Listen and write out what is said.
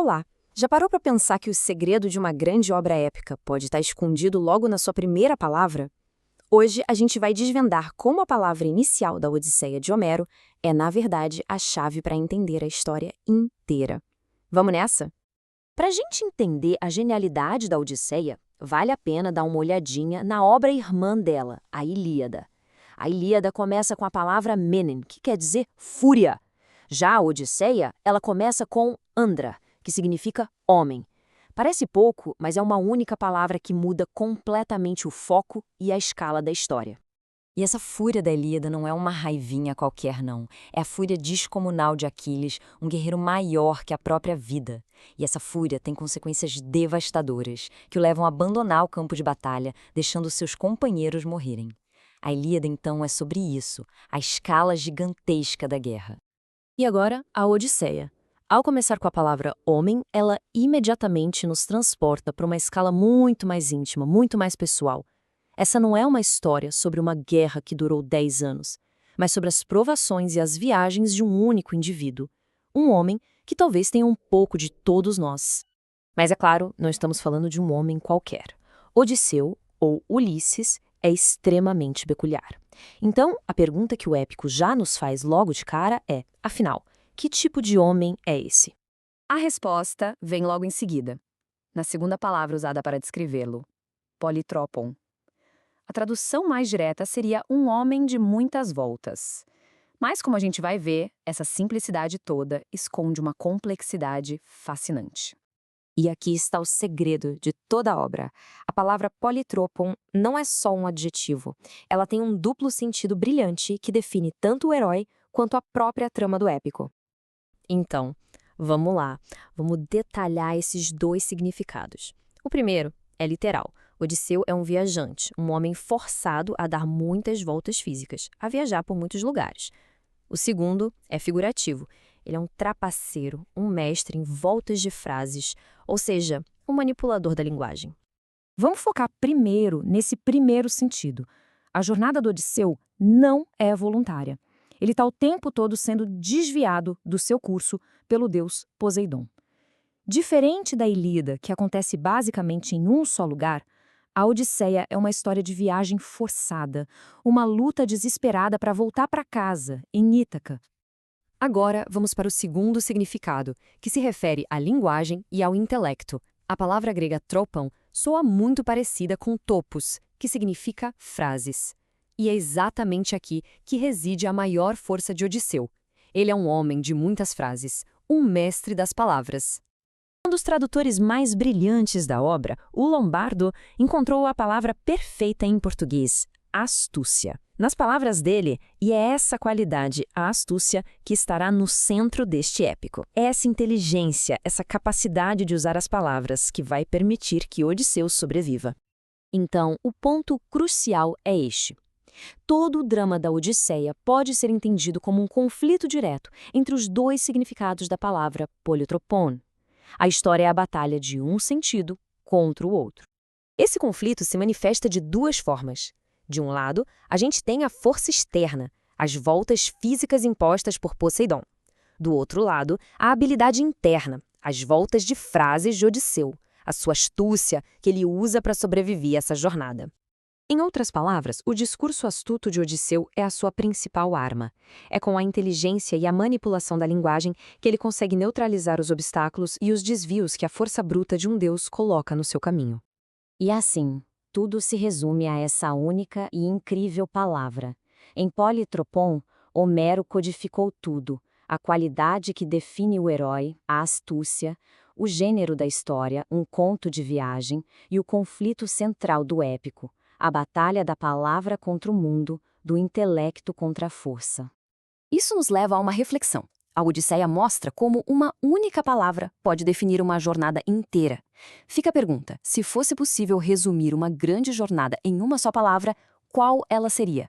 Olá! Já parou para pensar que o segredo de uma grande obra épica pode estar escondido logo na sua primeira palavra? Hoje a gente vai desvendar como a palavra inicial da Odisseia de Homero é, na verdade, a chave para entender a história inteira. Vamos nessa? Para a gente entender a genialidade da Odisseia, vale a pena dar uma olhadinha na obra irmã dela, a Ilíada. A Ilíada começa com a palavra Menem, que quer dizer fúria. Já a Odisseia, ela começa com Andra, que significa homem. Parece pouco, mas é uma única palavra que muda completamente o foco e a escala da história. E essa fúria da Ilíada não é uma raivinha qualquer, não. É a fúria descomunal de Aquiles, um guerreiro maior que a própria vida. E essa fúria tem consequências devastadoras, que o levam a abandonar o campo de batalha, deixando seus companheiros morrerem. A Ilíada, então, é sobre isso, a escala gigantesca da guerra. E agora, a Odisseia. Ao começar com a palavra homem, ela imediatamente nos transporta para uma escala muito mais íntima, muito mais pessoal. Essa não é uma história sobre uma guerra que durou 10 anos, mas sobre as provações e as viagens de um único indivíduo. Um homem que talvez tenha um pouco de todos nós. Mas é claro, não estamos falando de um homem qualquer. Odisseu, ou Ulisses, é extremamente peculiar. Então, a pergunta que o épico já nos faz logo de cara é, afinal, que tipo de homem é esse? A resposta vem logo em seguida, na segunda palavra usada para descrevê-lo, politropon. A tradução mais direta seria um homem de muitas voltas. Mas, como a gente vai ver, essa simplicidade toda esconde uma complexidade fascinante. E aqui está o segredo de toda a obra. A palavra politropon não é só um adjetivo. Ela tem um duplo sentido brilhante que define tanto o herói quanto a própria trama do épico. Então, vamos lá. Vamos detalhar esses dois significados. O primeiro é literal. Odisseu é um viajante, um homem forçado a dar muitas voltas físicas, a viajar por muitos lugares. O segundo é figurativo. Ele é um trapaceiro, um mestre em voltas de frases, ou seja, um manipulador da linguagem. Vamos focar primeiro nesse primeiro sentido. A jornada do Odisseu não é voluntária. Ele está o tempo todo sendo desviado do seu curso pelo deus Poseidon. Diferente da Ilíada, que acontece basicamente em um só lugar, a Odisseia é uma história de viagem forçada, uma luta desesperada para voltar para casa, em Ítaca. Agora, vamos para o segundo significado, que se refere à linguagem e ao intelecto. A palavra grega tropon soa muito parecida com topos, que significa frases. E é exatamente aqui que reside a maior força de Odisseu. Ele é um homem de muitas frases, um mestre das palavras. Um dos tradutores mais brilhantes da obra, o Lombardo, encontrou a palavra perfeita em português, astúcia. Nas palavras dele, e é essa qualidade, a astúcia, que estará no centro deste épico. É essa inteligência, essa capacidade de usar as palavras que vai permitir que Odisseu sobreviva. Então, o ponto crucial é este. Todo o drama da Odisseia pode ser entendido como um conflito direto entre os dois significados da palavra politropon. A história é a batalha de um sentido contra o outro. Esse conflito se manifesta de duas formas. De um lado, a gente tem a força externa, as voltas físicas impostas por Poseidon. Do outro lado, a habilidade interna, as voltas de frases de Odisseu, a sua astúcia que ele usa para sobreviver a essa jornada. Em outras palavras, o discurso astuto de Odisseu é a sua principal arma. É com a inteligência e a manipulação da linguagem que ele consegue neutralizar os obstáculos e os desvios que a força bruta de um deus coloca no seu caminho. E assim, tudo se resume a essa única e incrível palavra. Em politropon, Homero codificou tudo: a qualidade que define o herói, a astúcia, o gênero da história, um conto de viagem, e o conflito central do épico, a batalha da palavra contra o mundo, do intelecto contra a força. Isso nos leva a uma reflexão. A Odisseia mostra como uma única palavra pode definir uma jornada inteira. Fica a pergunta: se fosse possível resumir uma grande jornada em uma só palavra, qual ela seria?